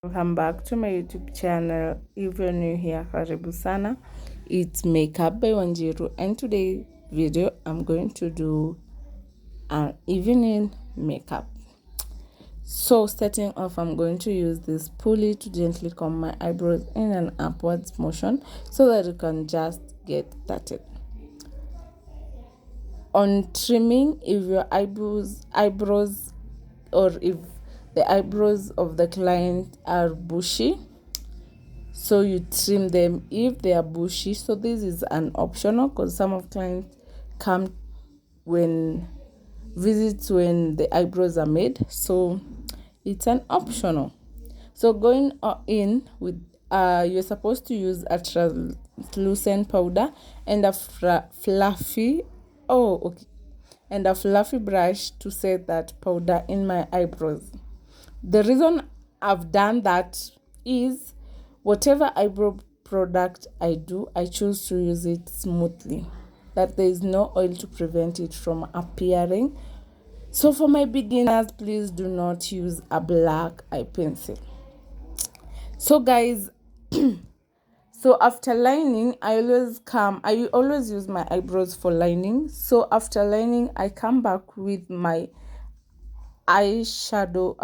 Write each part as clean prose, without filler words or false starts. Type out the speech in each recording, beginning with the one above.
Welcome back to my YouTube channel. If you're new here, karibu sana. It's Makeup by Wanjiru, and today video I'm going to do an evening makeup. So starting off, I'm going to use this pulley to gently comb my eyebrows in an upwards motion so that you can just get started. On trimming, if your eyebrows or if the eyebrows of the client are bushy, so you trim them if they are bushy. So this is an optional because some of clients come when visits when the eyebrows are made, so it's an optional. So going in with you're supposed to use a translucent powder and a fluffy and a fluffy brush to set that powder in my eyebrows. The reason I've done that is whatever eyebrow product I do, I choose to use it smoothly, that there is no oil to prevent it from appearing. So for my beginners, please do not use a black eye pencil. So guys, so after lining, I always use my eyebrows for lining. So after lining, I come back with my eyeshadow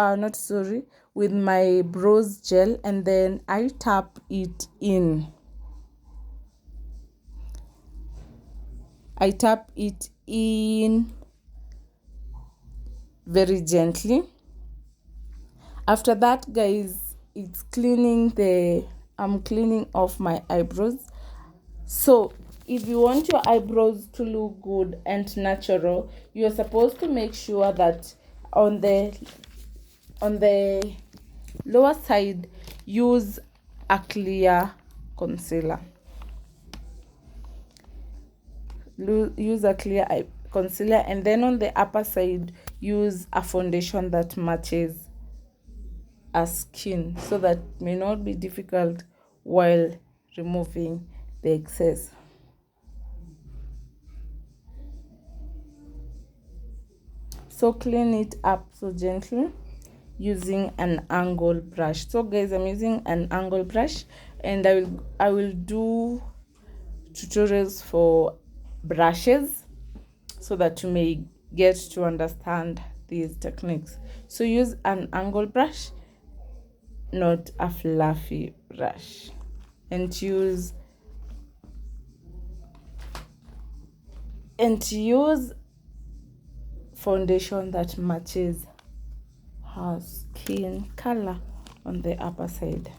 with my brows gel, and then I tap it in. Very gently. After that, guys, I'm cleaning off my eyebrows. So if you want your eyebrows to look good and natural, you're supposed to make sure that on the lower side, use a clear concealer. Use a clear concealer, and then on the upper side, use a foundation that matches our skin, so that may not be difficult while removing the excess. So clean it up so gently using an angle brush. So guys, I'm using an angle brush, and I will do tutorials for brushes so that you may get to understand these techniques. So use an angle brush, not a fluffy brush, and use foundation that matches her skin color on the upper side.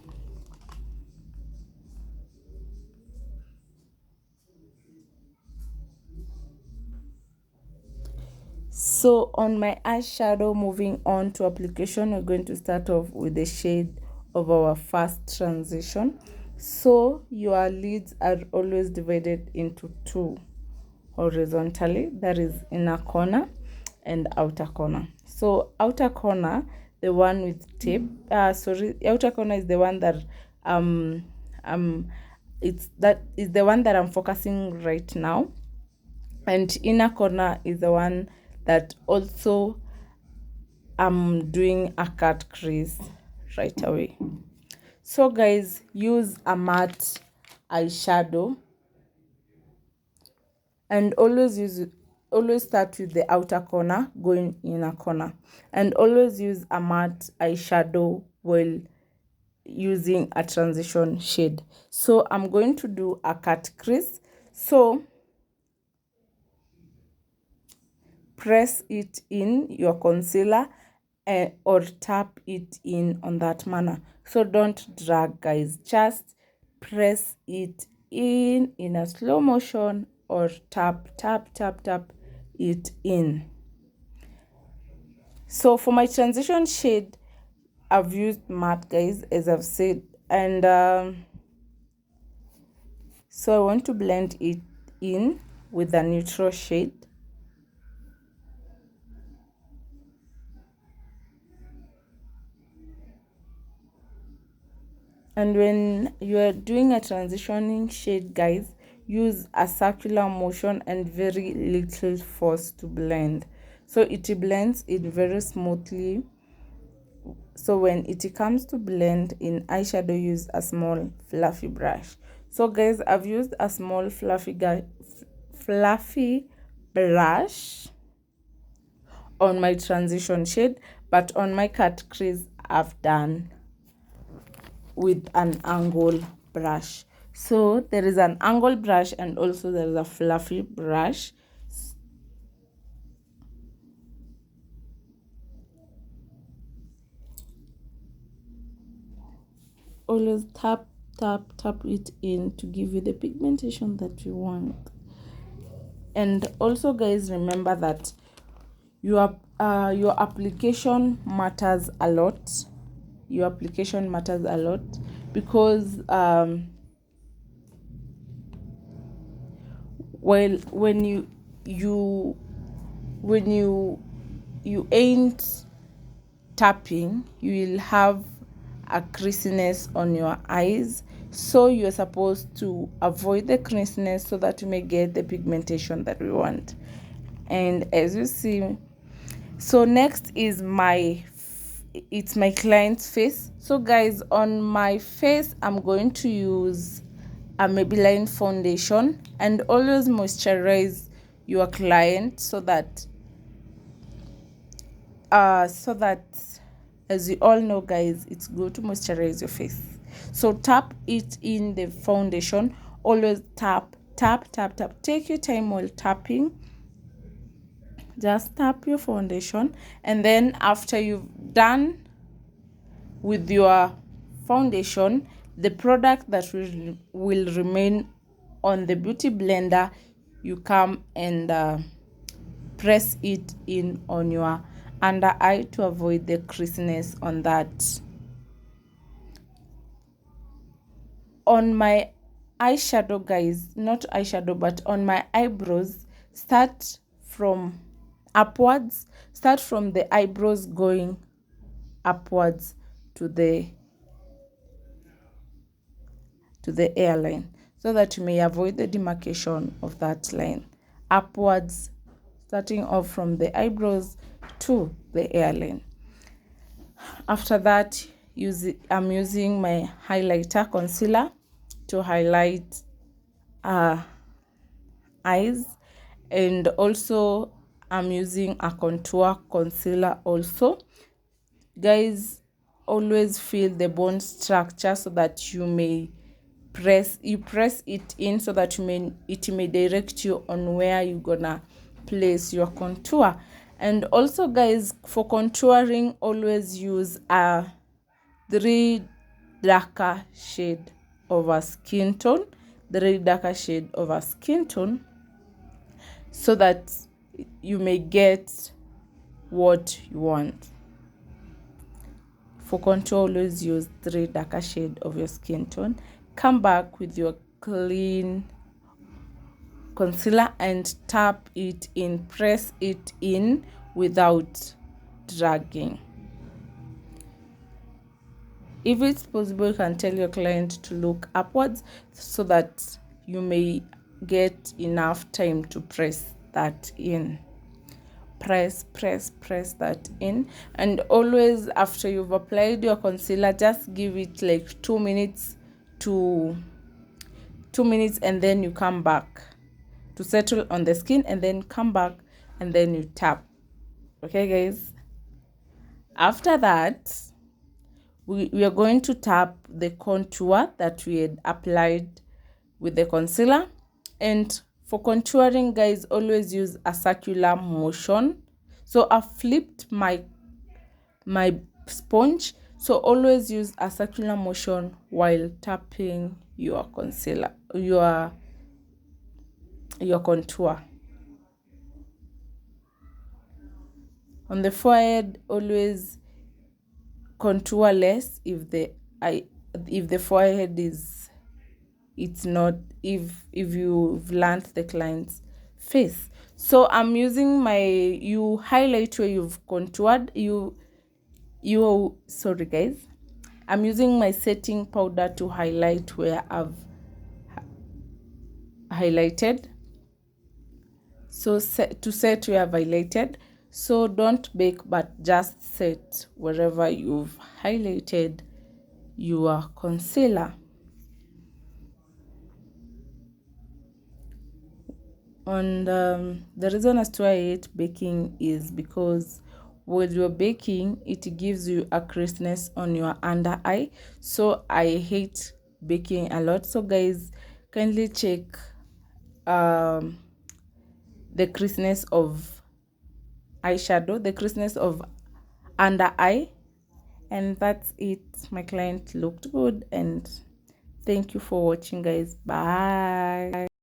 So on my eyeshadow, moving on to application, we're going to start off with the shade of our first transition. So your lids are always divided into two horizontally, that is inner corner and outer corner. So outer corner, the one with tape, outer corner is the one that is the one that I'm focusing right now, and inner corner is the one that also I'm doing a cut crease right away. So guys, use a matte eyeshadow, and always start with the outer corner going inner corner, and always use a matte eyeshadow while using a transition shade. So I'm going to do a cut crease. So press it in your concealer or tap it in on that manner. So don't drag, guys, just press it in a slow motion, or tap it in. So for my transition shade, I've used matte, guys, as I've said, and so I want to blend it in with a neutral shade. And when you are doing a transitioning shade, guys, use a circular motion and very little force to blend, so it blends it very smoothly, So when it comes to blend in eyeshadow, use a small fluffy brush. So guys, I've used a small fluffy brush on my transition shade, but on my cut crease I've done with an angle brush. So there is an angle brush and also there is a fluffy brush. Always tap it in to give you the pigmentation that you want. And also guys, remember that your application matters a lot. Your application matters a lot, because when you ain't tapping, you will have a creasiness on your eyes. So you're supposed to avoid the creasiness so that you may get the pigmentation that we want. And as you see, so next is it's my client's face. So guys, on my face I'm going to use a Maybelline foundation, and always moisturize your client so that as you all know guys, it's good to moisturize your face. So tap it in the foundation. Always tap. Take your time while tapping. Just tap your foundation, and then after you've done with your foundation, the product that will remain on the beauty blender, you come and press it in on your under eye to avoid the creasiness on that. On my eyeshadow guys, not eyeshadow but on my eyebrows, start from upwards. Start from the eyebrows going upwards to the hairline, so that you may avoid the demarcation of that line. Upwards, starting off from the eyebrows to the hairline. After that, I'm using my highlighter concealer to highlight eyes, and also I'm using a contour concealer also. Guys, always feel the bone structure so that you may press it in, so that it may direct you on where you're gonna place your contour. And also guys, for contouring, always use a 3 darker shade of a skin tone, so that you may get what you want. For contour, always use 3 darker shade of your skin tone. Come back with your clean concealer and tap it in, press it in without dragging. If it's possible, you can tell your client to look upwards so that you may get enough time to press that in. Press that in. And always after you've applied your concealer, just give it like 2 minutes and then you come back to settle on the skin, and then come back and then you tap. Okay guys, after that we are going to tap the contour that we had applied with the concealer. And for contouring guys, always use a circular motion. So I flipped my sponge, so always use a circular motion while tapping your concealer, your contour. On the forehead, always contour less if the forehead is, it's not, if you've learned the client's face. So I'm using you highlight where you've contoured. Sorry guys, I'm using my setting powder to highlight where I've highlighted. So to set where I've highlighted. So don't bake, but just set wherever you've highlighted your concealer. And the reason as to why I hate baking is because when you're baking, it gives you a crispness on your under eye. So I hate baking a lot. So guys, kindly check um the crispness of eyeshadow, the crispness of under eye. And that's it. My client looked good, and thank you for watching, guys. Bye.